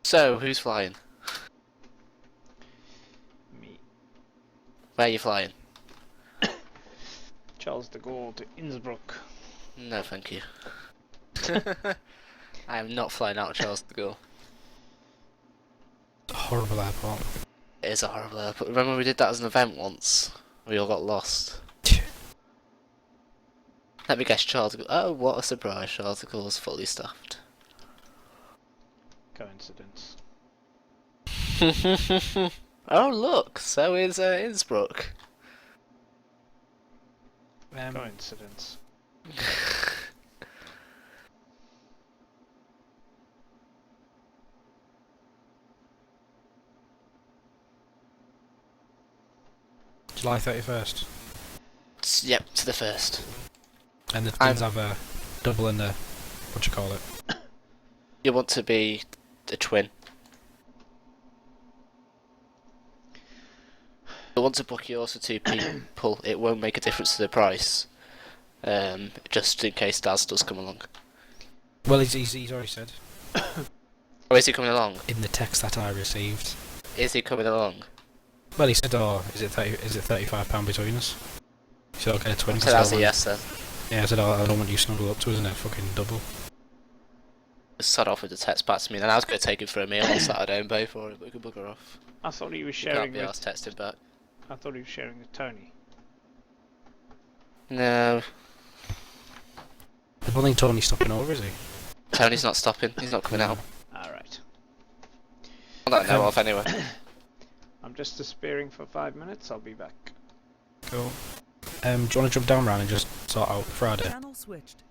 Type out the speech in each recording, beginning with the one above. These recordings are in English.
So, who's flying? Me. Where are you flying? Charles de Gaulle to Innsbruck. No, thank you. I am not flying out of Charles de Gaulle. Horrible airport. It is a horrible airport. Remember we did that as an event once? We all got lost. Let me guess, Charles de Gaulle. Oh, what a surprise, Charles de Gaulle is fully staffed. Coincidence. Oh, look, so is Innsbruck. Coincidence. July 31st. Yep, to the first. And the twins have a double in the... what you call it? You want to be a twin. But once a book yours for two people, it won't make a difference to the price. Just in case Daz does come along. Well, he's already said. Or is he coming along? In the text that I received. Is he coming along? Well, he said, oh, is it £35 between us? He said, I'll get a twin. So that's a yes then. Yeah, I said, oh, I don't want you snuggle up to us, isn't it? Fucking double. Just start off with the text back to me, then I was going to take him for a meal on Saturday and pay for it, but we could bugger off. I thought he was You sharing can't be with. asked texting back. I thought he was sharing with Tony. No, I don't think Tony's stopping over, is he? Tony's not stopping, he's not coming out. Alright. Not that I know of anyway. I'm just disappearing for 5 minutes, I'll be back. Cool. Do you want to jump down round and just sort out Friday? Channel switched.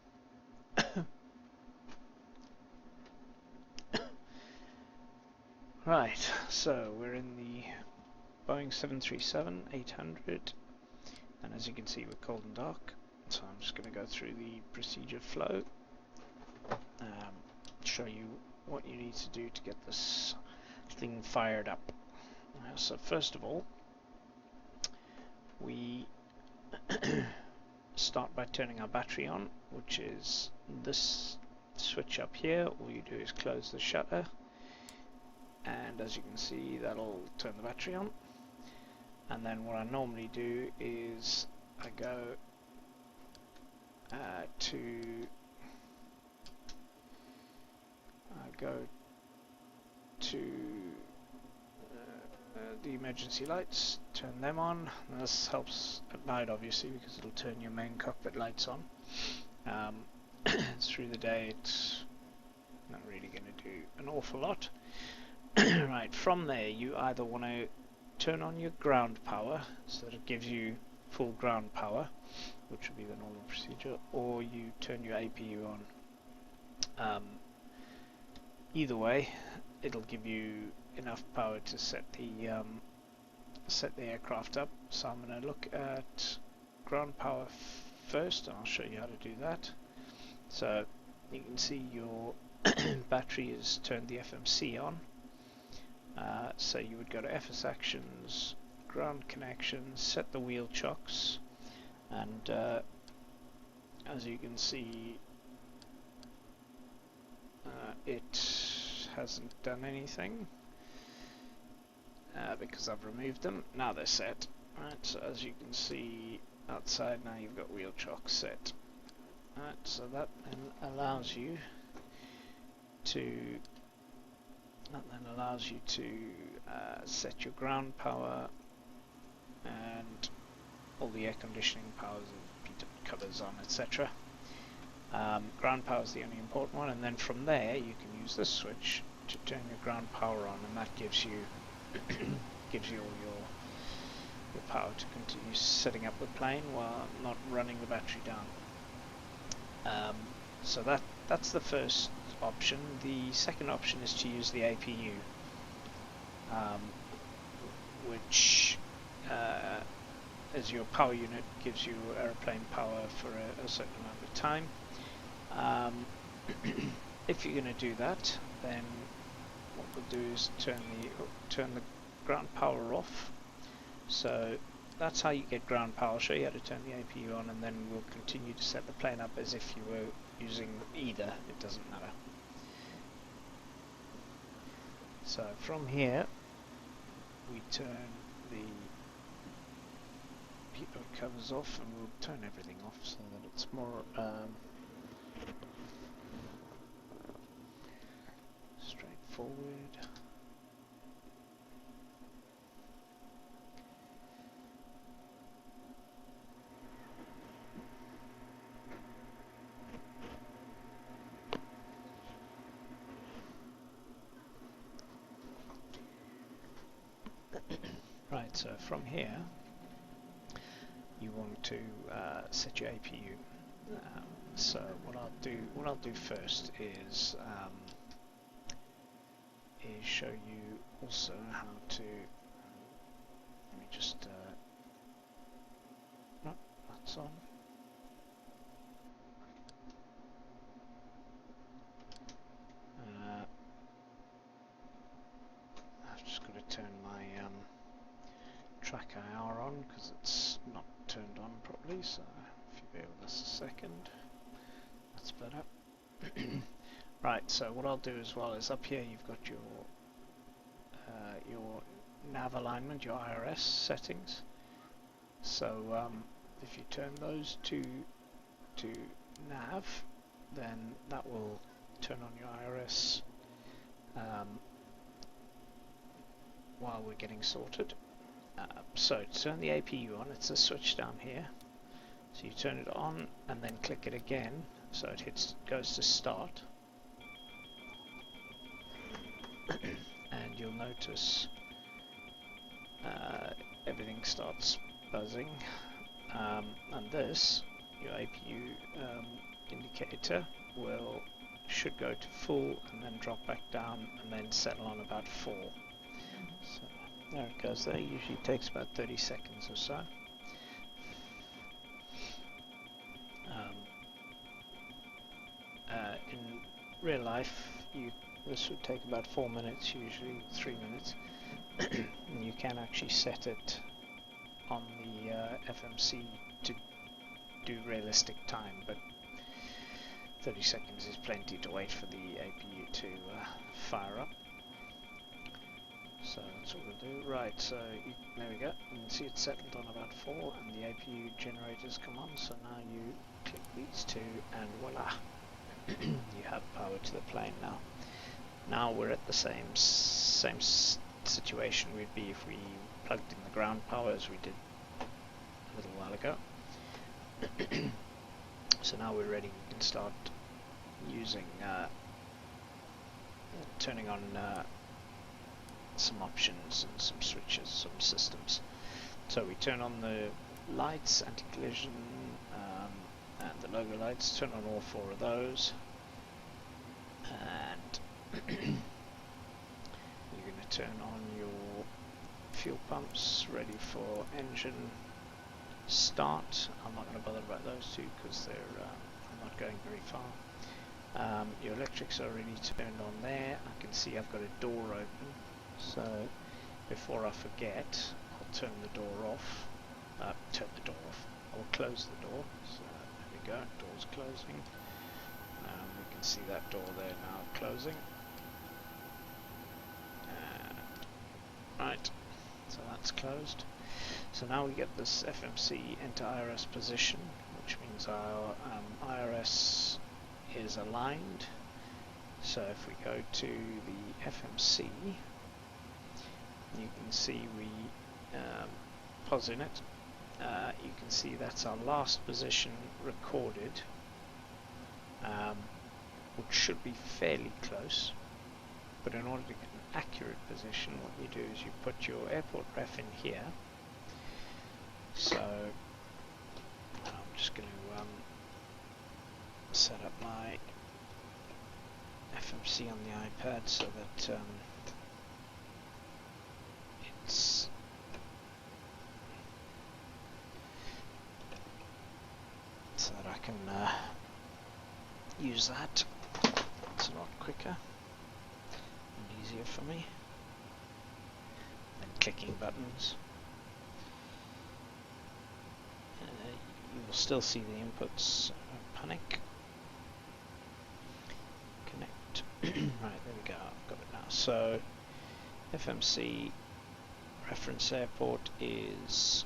Right, so we're in the Boeing 737-800, and as you can see we're cold and dark, so I'm just going to go through the procedure flow, show you what you need to do to get this thing fired up. So first of all, we start by turning our battery on, which is this switch up here. All you do is close the shutter, and as you can see that'll turn the battery on. And then what I normally do is I go to the emergency lights, turn them on. And this helps at night obviously because it'll turn your main cockpit lights on. Through the day it's not really going to do an awful lot. Right, from there you either want to turn on your ground power so that it gives you full ground power, which would be the normal procedure, or you turn your APU on. Either way, it'll give you enough power to set the aircraft up. So I'm going to look at ground power first, and I'll show you how to do that. So you can see your battery has turned the FMC on. So you would go to FS actions, ground connections, set the wheel chocks, and as you can see it hasn't done anything because I've removed them. Now they're set. Right, so as you can see outside now you've got wheel chocks set. Right, so that then allows you to set your ground power and all the air conditioning powers and covers on, etc. Ground power is the only important one, and then from there you can use this switch to turn your ground power on, and that gives you all your power to continue setting up the plane while not running the battery down. So that's the first option. The second option is to use the APU, which as your power unit gives you aeroplane power for a certain amount of time. If you're going to do that, then what we'll do is turn the ground power off. So that's how you get ground power. I'll show you how to turn the APU on, and then we'll continue to set the plane up as if you were using either. It doesn't matter. So from here we turn the covers off, and we'll turn everything off so that it's more straightforward. Right, so from here you want to set your APU. So what I'll do first is show you also how to. Let me just no, that's on. I've just got to turn my track IR on because it's not turned on properly, so if you bear with us a second, that's better. Right, so what I'll do as well is up here you've got your nav alignment, your IRS settings. So if you turn those to nav, then that will turn on your IRS while we're getting sorted. So to turn the APU on, it's a switch down here. So you turn it on and then click it again, so it goes to start. And you'll notice everything starts buzzing, and this, your APU indicator, should go to full and then drop back down and then settle on about 4. So there it goes there. Usually takes about 30 seconds or so. In real life, this would take about 4 minutes, usually 3 minutes. And you can actually set it on the FMC to do realistic time, but 30 seconds is plenty to wait for the APU to fire up. So that's what we'll do. Right, so there we go. You can see it's settled on about 4 and the APU generators come on. So now you click these two and voila, you have power to the plane now. Now we're at the same situation we'd be if we plugged in the ground power as we did a little while ago. So now we're ready. We can start using turning on some options and some switches, some systems. So we turn on the lights, anti-collision, and the logo lights. Turn on all 4 of those, and you're going to turn on your fuel pumps, ready for engine start. I'm not going to bother about those two because they're I'm not going very far. Your electrics are already turned on there. I can see I've got a door open, so before I forget, I'll turn the door off. I will close the door. So there we go, door's closing. We can see that door there now closing. Right, so that's closed. So now we get this FMC enter IRS position, which means our IRS is aligned. So if we go to the FMC, you can see we pause in it. You can see that's our last position recorded, which should be fairly close. But in order to get an accurate position, what you do is you put your airport ref in here. So I'm just going to set up my FMC on the iPad so that it's so that I can use that. It's a lot quicker and easier for me than clicking buttons. You will still see the inputs. Panic. Connect. Right, there we go. I've got it now. So FMC reference airport is,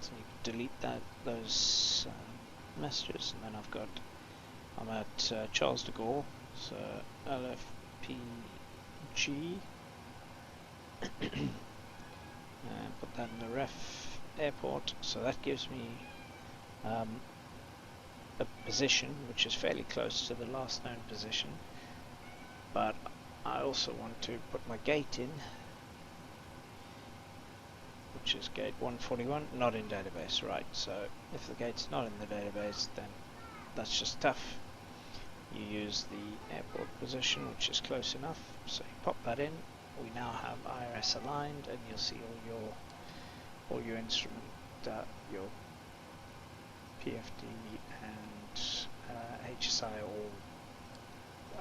so you can delete those messages, and then I'm at Charles de Gaulle, so LFPG, and put that in the ref airport, so that gives me a position which is fairly close to the last known position, but I also want to put my gate in, which is gate 141, not in database, right? So if the gate's not in the database, then that's just tough. You use the airport position, which is close enough, so you pop that in. We now have IRS aligned, and you'll see all your instrument, your PFD and HSI all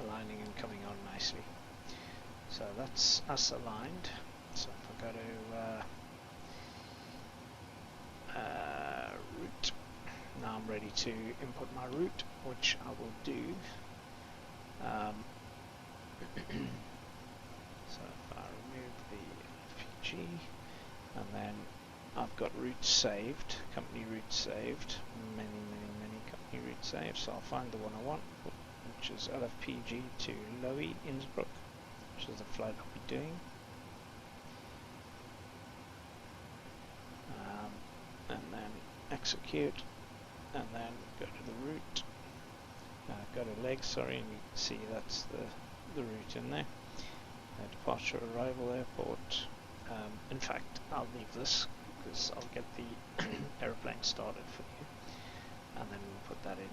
aligning and coming on nicely. So that's us aligned. So if I go to route, now I'm ready to input my route, which I will do. So if I remove the FPG, and then I've got routes saved, company routes saved, many company routes saved, so I'll find the one I want, which is LFPG to Lowy, Innsbruck, which is the flight I'll be doing. And then execute, and then go to the route, go to legs, sorry, and you can see that's the route in there. Departure, arrival, airport. In fact, I'll leave this because I'll get the aeroplane started for you, and then we'll put that in.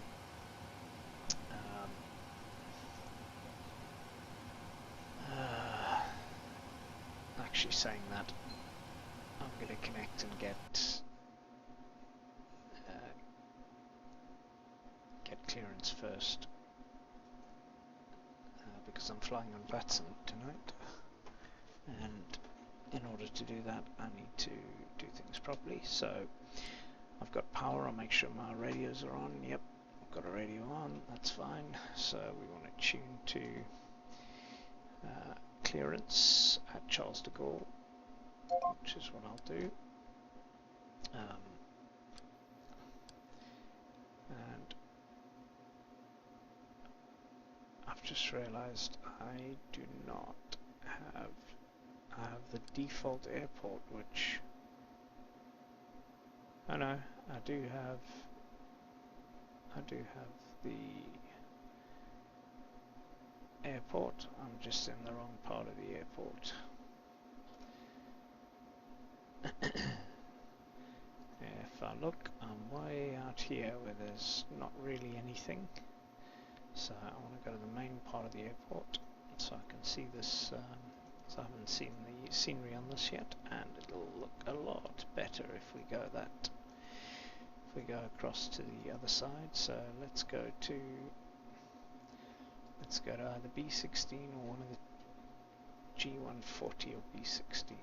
Actually, saying that, I'm going to connect and get clearance first, because I'm flying on Vatsen tonight, and in order to do that I need to do things properly. So I've got power, I'll make sure my radios are on. Yep, I've got a radio on, that's fine. So we want to tune to clearance at Charles de Gaulle, which is what I'll do. And I've just realized I do not have, I have the default airport, which, oh no, I do have the airport, I'm just in the wrong part of the airport. If I look, I'm way out here where there's not really anything. So I want to go to the main part of the airport so I can see this, so I haven't seen the scenery on this yet, and it'll look a lot better if we go across to the other side. So let's go to either B16 or one of the G140 or B16.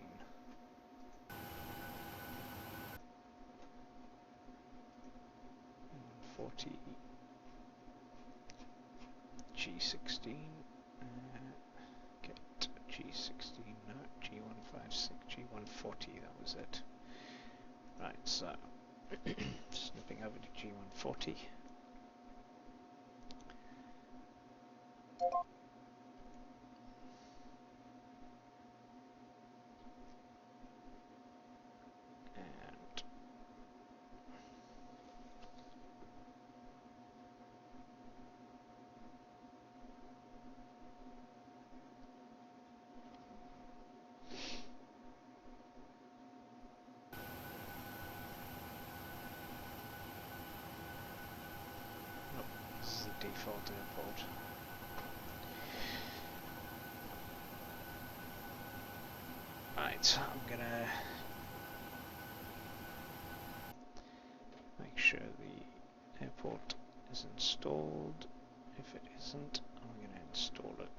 G16, get G16, no, G156, G140, that was it. Right, so snipping over to G140. Default airport. Right, so I'm gonna make sure the airport is installed. If it isn't, I'm gonna install it.